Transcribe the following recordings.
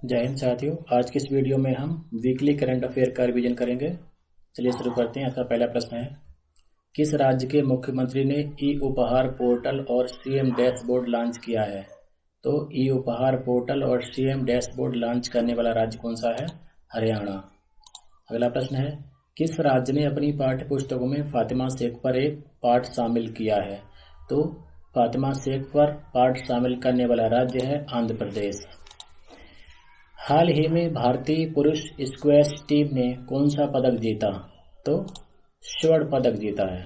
जय हिंद साथियों। आज की इस वीडियो में हम वीकली करंट अफेयर का रिवीजन करेंगे। चलिए शुरू करते हैं। आपका पहला प्रश्न है, किस राज्य के मुख्यमंत्री ने ई उपहार पोर्टल और सीएम डैशबोर्ड लॉन्च किया है? तो ई उपहार पोर्टल और सीएम डैशबोर्ड लॉन्च करने वाला राज्य कौन सा है? हरियाणा। अगला प्रश्न है, किस राज्य ने अपनी पाठ्य पुस्तकों में फातिमा शेख पर एक पाठ शामिल किया है? तो फातिमा शेख पर पाठ शामिल करने वाला राज्य है आंध्र प्रदेश। हाल ही में भारतीय पुरुष स्क्वैश टीम ने कौन सा पदक जीता? तो स्वर्ण पदक जीता है।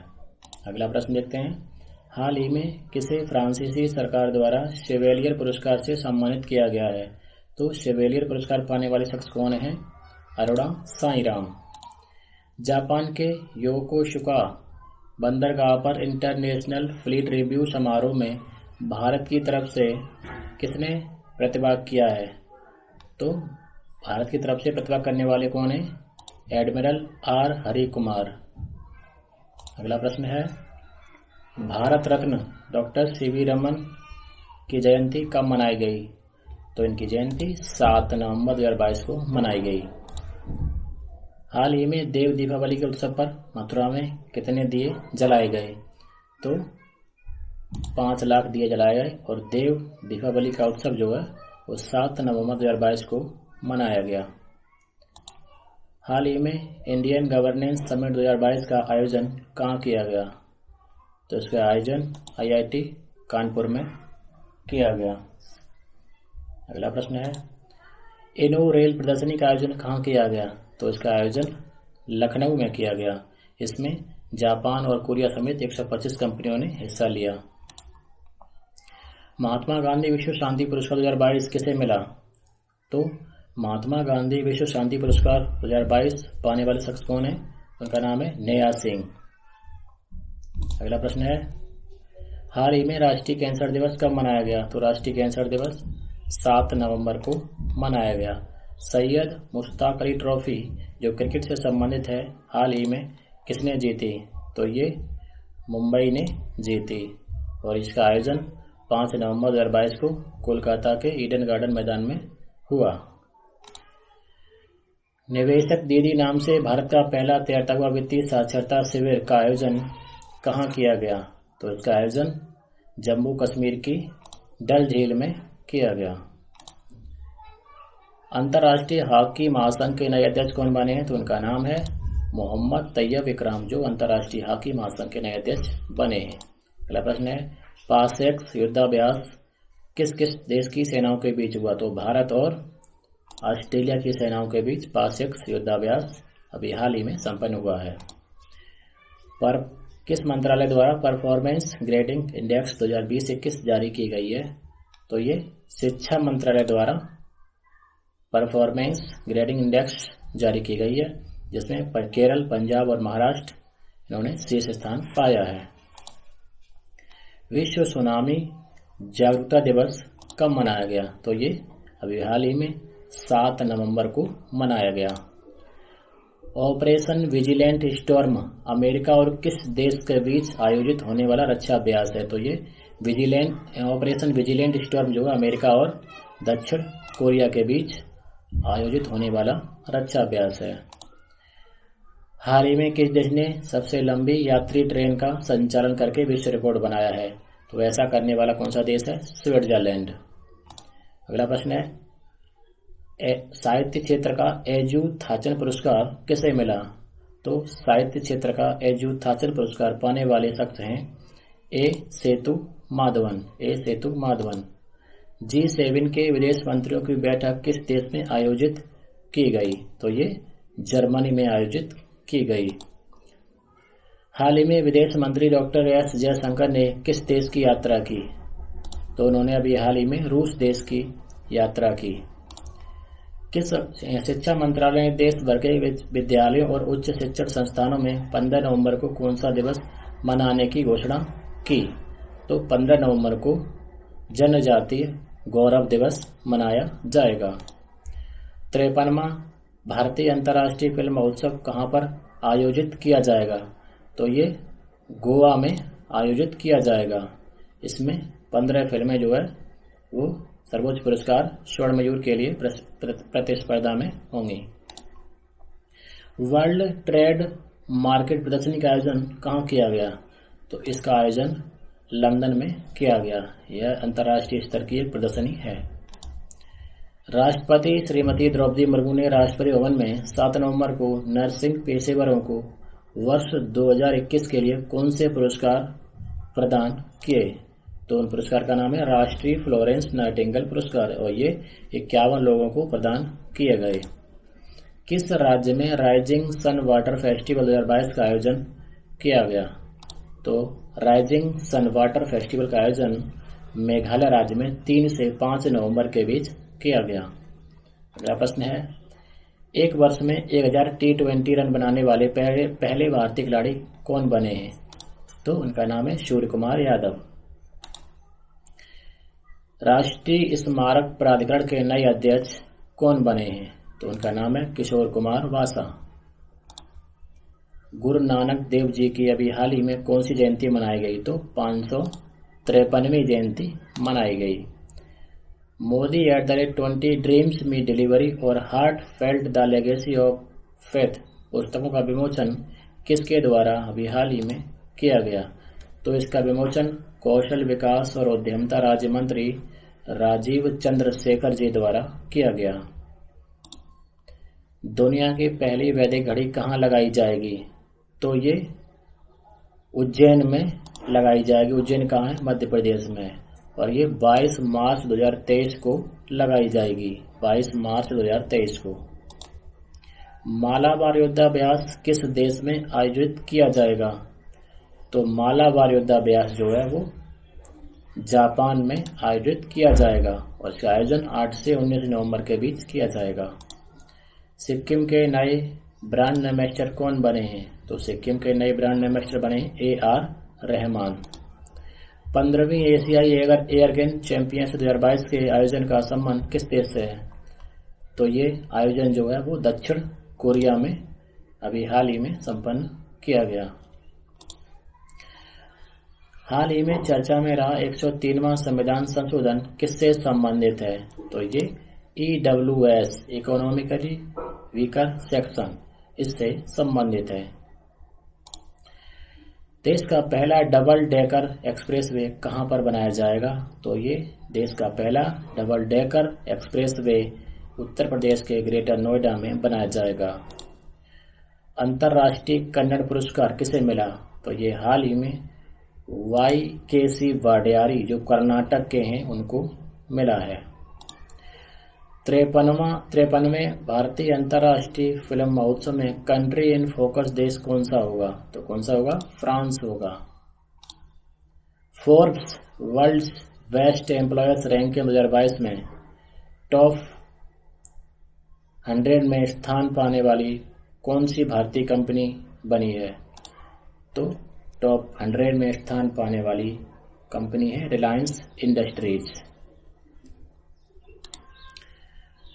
अगला प्रश्न देखते हैं, हाल ही में किसे फ्रांसीसी सरकार द्वारा शेवेलियर पुरस्कार से सम्मानित किया गया है? तो शेवेलियर पुरस्कार पाने वाले शख्स कौन है? अरोड़ा साईराम। जापान के योकोसुका बंदरगाह पर इंटरनेशनल फ्लीट रिव्यू समारोह में भारत की तरफ से किसने प्रतिभाग किया है? तो भारत की तरफ से प्रतिभाग करने वाले कौन है? Admiral R Hari Kumar. अगला प्रश्न है, भारत रत्न डॉक्टर सीवी रमन की जयंती कब मनाई गई? तो इनकी जयंती 7 नवंबर 2022 को मनाई गई। हाल ही में देव दीपावली के उत्सव पर मथुरा में कितने दिए जलाए गए? तो 5 लाख दिए जलाए गए और देव दीपावली का उत्सव जो है वो 7 नवंबर 2022 को मनाया गया। हाल ही में इंडियन गवर्नेंस समिट 2022 का आयोजन कहाँ किया गया? तो इसका आयोजन आईआईटी कानपुर में किया गया। अगला प्रश्न है, इनो रेल प्रदर्शनी का आयोजन कहाँ किया गया? तो इसका आयोजन लखनऊ में किया गया। इसमें जापान और कोरिया समेत 125 कंपनियों ने हिस्सा लिया। महात्मा गांधी विश्व शांति पुरस्कार 2022 किसे मिला? तो महात्मा गांधी विश्व शांति पुरस्कार 2022 पाने वाले शख्स कौन है? उनका नाम है नेहा सिंह। अगला प्रश्न है, हाल ही में राष्ट्रीय कैंसर दिवस कब मनाया गया? तो राष्ट्रीय कैंसर दिवस 7 नवंबर को मनाया गया। सैयद मुश्ताक अली ट्रॉफी जो क्रिकेट से संबंधित है, हाल ही में किसने जीती? तो ये मुंबई ने जीती और इसका आयोजन 5 नवंबर 2022 को कोलकाता के ईडन गार्डन मैदान में हुआ। निवेशक दीदी नाम से भारत का पहला तैरता हुआ वित्तीय साक्षरता शिविर का आयोजन कहाँ किया गया? तो इसका आयोजन जम्मू कश्मीर की डल झील में किया गया। अंतर्राष्ट्रीय हॉकी महासंघ के नए अध्यक्ष कौन बने हैं? तो उनका नाम है मोहम्मद तैयब इकराम, जो अंतर्राष्ट्रीय हॉकी महासंघ के नए अध्यक्ष बने हैं। अगला प्रश्न है, पासेक्स युद्धाभ्यास किस किस देश की सेनाओं के बीच हुआ? तो भारत और ऑस्ट्रेलिया की सेनाओं के बीच पासेक्स युद्धाभ्यास अभी हाल ही में संपन्न हुआ है। पर किस मंत्रालय द्वारा परफॉर्मेंस ग्रेडिंग इंडेक्स 2020-21 जारी की गई है? तो ये शिक्षा मंत्रालय द्वारा परफॉर्मेंस ग्रेडिंग इंडेक्स जारी की गई है, जिसमें केरल, पंजाब और महाराष्ट्र इन्होंने शीर्ष स्थान पाया है। विश्व सुनामी जागरूकता दिवस कब मनाया गया? तो ये अभी हाल ही में 7 नवंबर को मनाया गया। ऑपरेशन विजिलेंट स्टॉर्म अमेरिका और किस देश के बीच आयोजित होने वाला रक्षा अभ्यास है? तो ये ऑपरेशन विजिलेंट स्टॉर्म जो है अमेरिका और दक्षिण कोरिया के बीच आयोजित होने वाला रक्षा अभ्यास है। हाल ही में किस देश ने सबसे लंबी यात्री ट्रेन का संचालन करके विश्व रिकॉर्ड बनाया है? तो ऐसा करने वाला कौन सा देश है? स्विट्जरलैंड। अगला प्रश्न है, साहित्य क्षेत्र का एजू थाचन पुरस्कार किसे मिला? तो साहित्य क्षेत्र का एजू थाचन पुरस्कार पाने वाले शख्स हैं ए सेतु माधवन। G7 के विदेश मंत्रियों की बैठक किस देश में आयोजित की गई? तो ये जर्मनी में आयोजित की गई। हाल ही में विदेश मंत्री डॉक्टर एस जयशंकर ने किस देश की यात्रा की? तो उन्होंने अभी हाल ही में रूस देश की यात्रा की। किस शिक्षा मंत्रालय ने देश भर के विद्यालयों और उच्च शिक्षण संस्थानों में 15 नवंबर को कौन सा दिवस मनाने की घोषणा की? तो 15 नवंबर को जनजातीय गौरव दिवस मनाया जाएगा। 53वां भारतीय अंतर्राष्ट्रीय फिल्म महोत्सव कहाँ पर आयोजित किया जाएगा? तो ये गोवा में आयोजित किया जाएगा। इसमें 15 फिल्में जो है वो सर्वोच्च पुरस्कार स्वर्ण मयूर के लिए प्रतिस्पर्धा में होंगी। वर्ल्ड ट्रेड मार्केट प्रदर्शनी का आयोजन कहाँ किया गया? तो इसका आयोजन लंदन में किया गया। यह अंतर्राष्ट्रीय स्तर की एक प्रदर्शनी है। राष्ट्रपति श्रीमती द्रौपदी मुर्मू ने राष्ट्रपति भवन में 7 नवंबर को नर्सिंग पेशेवरों को वर्ष 2021 के लिए कौन से पुरस्कार प्रदान किए? तो उन पुरस्कार का नाम है राष्ट्रीय फ्लोरेंस नाइटिंगेल पुरस्कार और ये 51 लोगों को प्रदान किए गए। किस राज्य में राइजिंग सन वाटर फेस्टिवल 2022 का आयोजन किया गया? तो राइजिंग सन वाटर फेस्टिवल का आयोजन मेघालय राज्य में 3 से 5 नवंबर के बीच किया गया। अगला प्रश्न है, एक वर्ष में 1000 T20 रन बनाने वाले पहले भारतीय खिलाड़ी कौन बने हैं? तो उनका नाम है सूर्य कुमार यादव। राष्ट्रीय स्मारक प्राधिकरण के नए अध्यक्ष कौन बने हैं? तो उनका नाम है किशोर कुमार वासा। गुरु नानक देव जी की अभी हाल ही में कौन सी जयंती मनाई गई? तो 553वीं जयंती मनाई गई। मोदी @20 ड्रीम्स मी डिलीवरी और heart felt the legacy of faith पुस्तकों का विमोचन किसके द्वारा अभी हाल ही में किया गया? तो इसका विमोचन कौशल विकास और उद्यमिता राज्य मंत्री राजीव चंद्रशेखर जी द्वारा किया गया। दुनिया की पहली वैदिक घड़ी कहाँ लगाई जाएगी? तो ये उज्जैन में लगाई जाएगी। उज्जैन कहाँ है? मध्य प्रदेश में। और ये 22 मार्च 2023 को लगाई जाएगी। 22 मार्च 2023 को। मालाबार युद्धाभ्यास किस देश में आयोजित किया जाएगा? तो मालाबार युद्धाभ्यास जो है वो जापान में आयोजित किया जाएगा और इसका आयोजन 8 से 19 नवंबर के बीच किया जाएगा। सिक्किम के नए ब्रांड एम्बेसडर कौन बने हैं? तो सिक्किम के नए ब्रांड एम्बेसडर बने AR रहमान। 15वीं एशियाई एयर गेम चैंपियनशिप 2022 के आयोजन का संबंध किस देश से है? तो ये आयोजन जो है वो दक्षिण कोरिया में अभी हाल ही में संपन्न किया गया। हाल ही में चर्चा में रहा 103वां संविधान संशोधन किससे संबंधित है? तो ये EWS इकोनॉमिकली वीकर सेक्शन इससे संबंधित है। देश का पहला डबल डेकर एक्सप्रेसवे कहां पर बनाया जाएगा? तो ये देश का पहला double decker expressway Uttar Pradesh के ग्रेटर नोएडा में बनाया जाएगा। अंतर्राष्ट्रीय कन्नड़ पुरस्कार किसे मिला? तो ये हाल ही में YKC वाडियारी जो कर्नाटक के हैं उनको मिला है। 53वें भारतीय अंतर्राष्ट्रीय फिल्म महोत्सव में कंट्री इन फोकस देश कौन सा होगा? तो कौन सा होगा? फ्रांस होगा। Forbes world best employers ranking 2022 में टॉप 100 में स्थान पाने वाली कौन सी भारतीय कंपनी बनी है? तो टॉप 100 में स्थान पाने वाली कंपनी है रिलायंस इंडस्ट्रीज।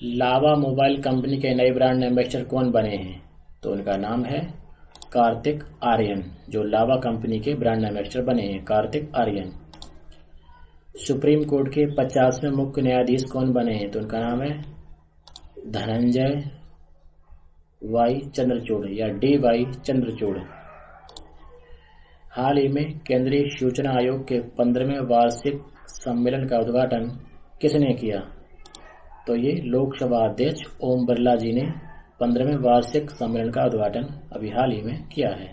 लावा मोबाइल कंपनी के नए ब्रांड एम्बेसडर कौन बने हैं? तो उनका नाम है कार्तिक आर्यन। जो लावा कंपनी के ब्रांड एम्बेसडर बने हैं कार्तिक आर्यन। सुप्रीम कोर्ट के 50वें मुख्य न्यायाधीश कौन बने हैं? तो उनका नाम है धनंजय वाई चंद्रचूड़ या DY चंद्रचूड़। हाल ही में केंद्रीय सूचना आयोग के 15वें वार्षिक सम्मेलन का उद्घाटन किसने किया? तो ये लोकसभा अध्यक्ष ओम बिरला जी ने 15वें वार्षिक सम्मेलन का उद्घाटन अभी हाल ही में किया है।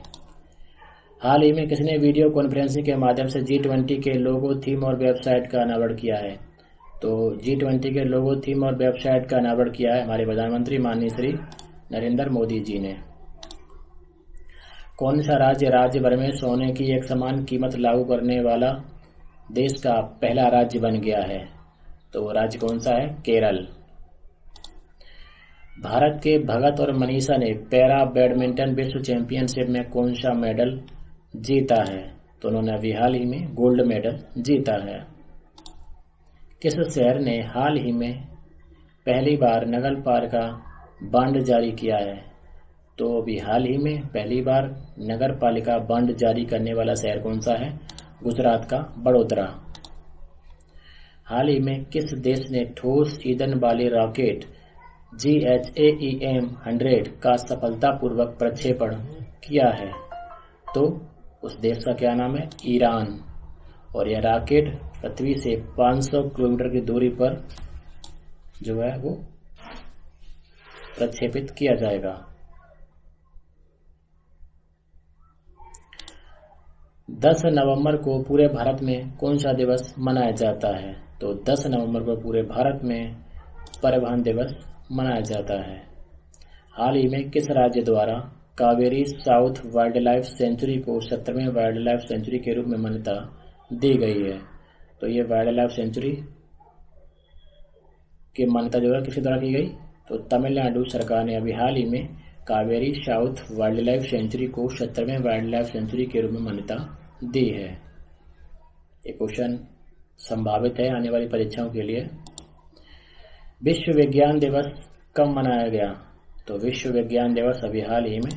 हाल ही में किसने वीडियो कॉन्फ्रेंसिंग के माध्यम से G20 के लोगो, थीम और वेबसाइट का अनावरण किया है? तो G20 के लोगो, थीम और वेबसाइट का अनावरण किया है हमारे प्रधानमंत्री माननीय श्री नरेंद्र मोदी जी ने। कौन सा राज्य भर में सोने की एक समान कीमत लागू करने वाला देश का पहला राज्य बन गया है? तो राज्य कौन सा है? केरल। भारत के भगत और मनीषा ने पैरा बैडमिंटन विश्व चैंपियनशिप में कौन सा मेडल जीता है? तो उन्होंने अभी हाल ही में गोल्ड मेडल जीता है। किस शहर ने हाल ही में पहली बार नगर पालिका बांड जारी किया है? तो अभी हाल ही में पहली बार नगर पालिका बांड जारी करने वाला शहर कौन सा है? गुजरात का बड़ोदरा। हाल ही में किस देश ने ठोस ईंधन वाले रॉकेट GHAEM-100 का सफलतापूर्वक प्रक्षेपण किया है? तो उस देश का क्या नाम है? ईरान। और यह रॉकेट पृथ्वी से 500 किलोमीटर की दूरी पर जो है वो प्रक्षेपित किया जाएगा। 10 नवंबर को पूरे भारत में कौन सा दिवस मनाया जाता है? तो 10 नवंबर को पूरे भारत में परिवहन दिवस मनाया जाता है। हाल ही में किस राज्य द्वारा Kaveri south wild life sanctuary को 17वें वाइल्ड लाइफ सेंचुरी के रूप में मान्यता दी गई है? तो ये वाइल्ड लाइफ सेंचुरी की मान्यता जो है किसके द्वारा की गई? तो तमिलनाडु सरकार ने अभी हाल ही में Kaveri south wild life sanctuary को 17वें वाइल्ड लाइफ सेंचुरी के रूप में मान्यता दी है। ये क्वेश्चन संभावित है आने वाली परीक्षाओं के लिए। विश्व विज्ञान दिवस कब मनाया गया? तो विश्व विज्ञान दिवस अभी हाल ही में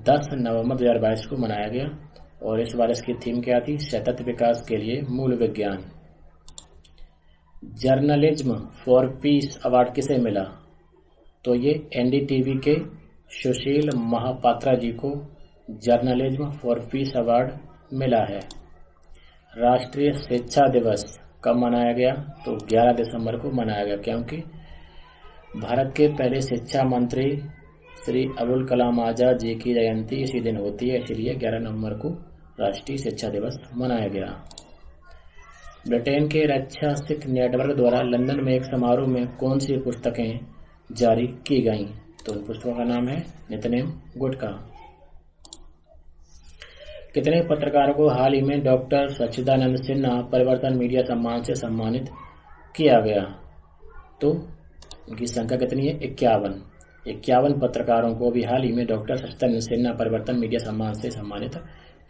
10 नवंबर 2022 को मनाया गया और इस बार इसकी थीम क्या थी? सतत विकास के लिए मूल विज्ञान। जर्नलिज्म फॉर पीस अवार्ड किसे मिला? तो ये NDTV के सुशील महापात्रा जी को जर्नलिज्म फॉर पीस अवार्ड मिला है। राष्ट्रीय शिक्षा दिवस कब मनाया गया? तो 11 दिसंबर को मनाया गया, क्योंकि भारत के पहले शिक्षा मंत्री श्री अबुल कलाम आजाद जी की जयंती इसी दिन होती है, इसलिए 11 नवंबर को राष्ट्रीय शिक्षा दिवस मनाया गया। ब्रिटेन के रक्षा सिख नेटवर्क द्वारा लंदन में एक समारोह में कौन सी पुस्तकें जारी की गईं? तो उन पुस्तकों का नाम है नितनेम गुटका। कितने पत्रकारों को हाल ही में डॉक्टर सच्चिदानंद सिन्हा परिवर्तन मीडिया सम्मान से सम्मानित किया गया? तो उनकी संख्या कितनी है? 51। 51 पत्रकारों को भी हाल ही में डॉक्टर सच्चिदानंद सिन्हा परिवर्तन मीडिया सम्मान से सम्मानित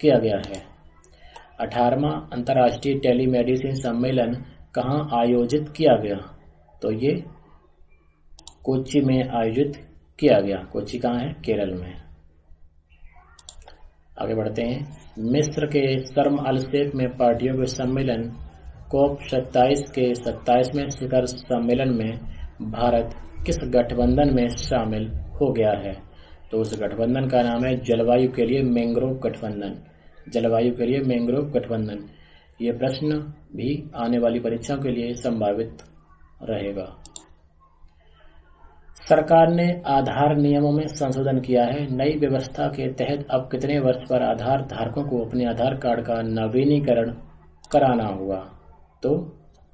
किया गया है। 18वां अंतर्राष्ट्रीय टेलीमेडिसिन सम्मेलन कहाँ आयोजित किया गया? तो ये कोच्चि में आयोजित किया गया। कोच्चि कहाँ है? केरल में। आगे बढ़ते हैं। मिस्र के शर्म अल शेख में पार्टियों के सम्मेलन COP27 के 27वें शिखर सम्मेलन में भारत किस गठबंधन में शामिल हो गया है? तो उस गठबंधन का नाम है जलवायु के लिए मैंग्रोव गठबंधन। जलवायु के लिए मैंग्रोव गठबंधन। ये प्रश्न भी आने वाली परीक्षाओं के लिए संभावित रहेगा। सरकार ने आधार नियमों में संशोधन किया है। नई व्यवस्था के तहत अब कितने वर्ष पर आधार धारकों को अपने आधार कार्ड का नवीनीकरण कराना होगा? तो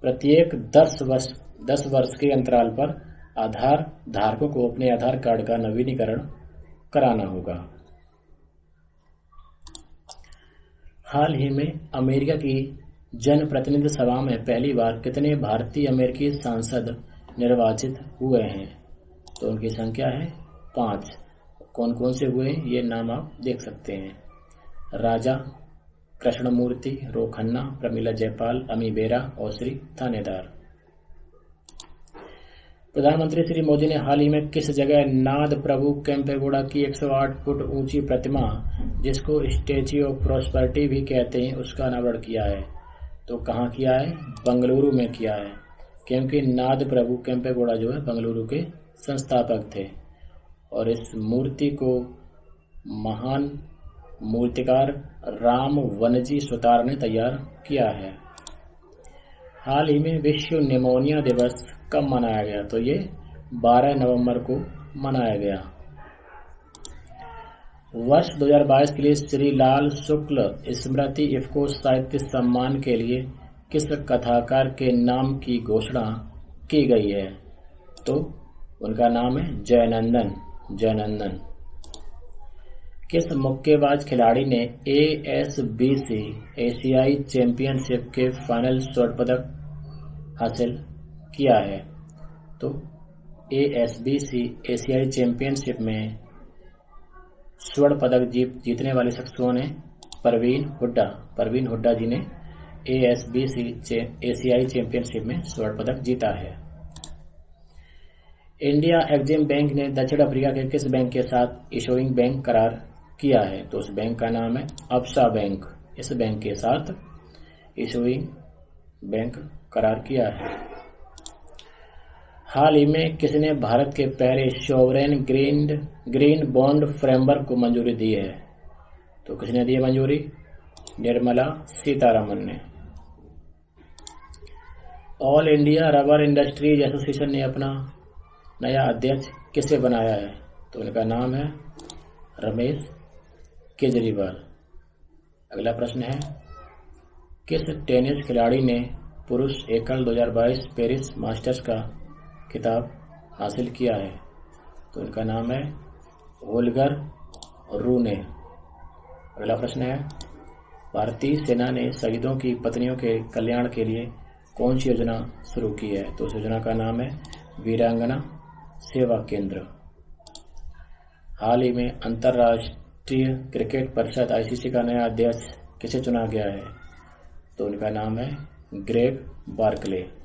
प्रत्येक 10 वर्ष के अंतराल पर आधार धारकों को अपने आधार कार्ड का नवीनीकरण कराना होगा। हाल ही में अमेरिका की जनप्रतिनिधि सभा में पहली बार कितने भारतीय अमेरिकी सांसद निर्वाचित हुए हैं? तो उनकी संख्या है 5। कौन कौन से हुए ये नाम आप देख सकते हैं। राजा, कृष्णमूर्ति, रो खन्ना, प्रमिला जयपाल, अमी बेरा और श्री थानेदार। प्रधानमंत्री श्री मोदी ने हाल ही में किस जगह नाद प्रभु केम्पेगौड़ा की 108 फुट ऊंची प्रतिमा, जिसको स्टैच्यू ऑफ प्रॉस्पेरिटी भी कहते हैं, उसका अनावरण किया है? तो कहाँ किया है? बंगलुरु में किया है, क्योंकि नाद प्रभु केम्पेगौड़ा जो है बंगलुरु के संस्थापक थे और इस मूर्ति को महान मूर्तिकार राम वनजी सुतार ने तैयार किया है। हाल ही में विश्व निमोनिया दिवस कब मनाया गया? तो ये 12 नवंबर को मनाया गया। वर्ष 2022 के लिए श्री लाल शुक्ल स्मृति इफ्को साहित्य सम्मान के लिए किस कथाकार के नाम की घोषणा की गई है? तो उनका नाम है जयनंदन। किस मुक्केबाज खिलाड़ी ने ASBC एशियाई चैंपियनशिप के फाइनल स्वर्ण पदक हासिल किया है? तो ASBC एशियाई चैंपियनशिप में स्वर्ण पदक जीतने वाले शख्सों ने परवीन हुड्डा जी ने ASBC एशियाई चैंपियनशिप में स्वर्ण पदक जीता है। इंडिया एक्जिम बैंक ने दक्षिण अफ्रीका के किस बैंक के साथ इशोइंग बैंक करार किया है? तो उस बैंक का नाम है अब्सा बैंक। इस बैंक के साथ इशोइंग बैंक करार किया है? हाल ही में किसने भारत के पहले सॉवरेन ग्रीन बॉन्ड फ्रेमवर्क को मंजूरी दी है? तो किसने दी है मंजूरी? निर्मला सीतारमन ने। All India rubber industries association ने अपना नया अध्यक्ष किसे बनाया है? तो उनका नाम है रमेश केजरीवाल। अगला प्रश्न है, किस टेनिस खिलाड़ी ने पुरुष एकल 2022 पेरिस मास्टर्स का खिताब हासिल किया है? तो उनका नाम है होल्गर रूने। अगला प्रश्न है, भारतीय सेना ने शहीदों की पत्नियों के कल्याण के लिए कौन सी योजना शुरू की है? तो उस योजना का नाम है वीरांगना सेवा केंद्र। हाल ही में अंतर्राष्ट्रीय क्रिकेट परिषद आईसीसी का नया अध्यक्ष किसे चुना गया है? तो उनका नाम है ग्रेग बार्कले।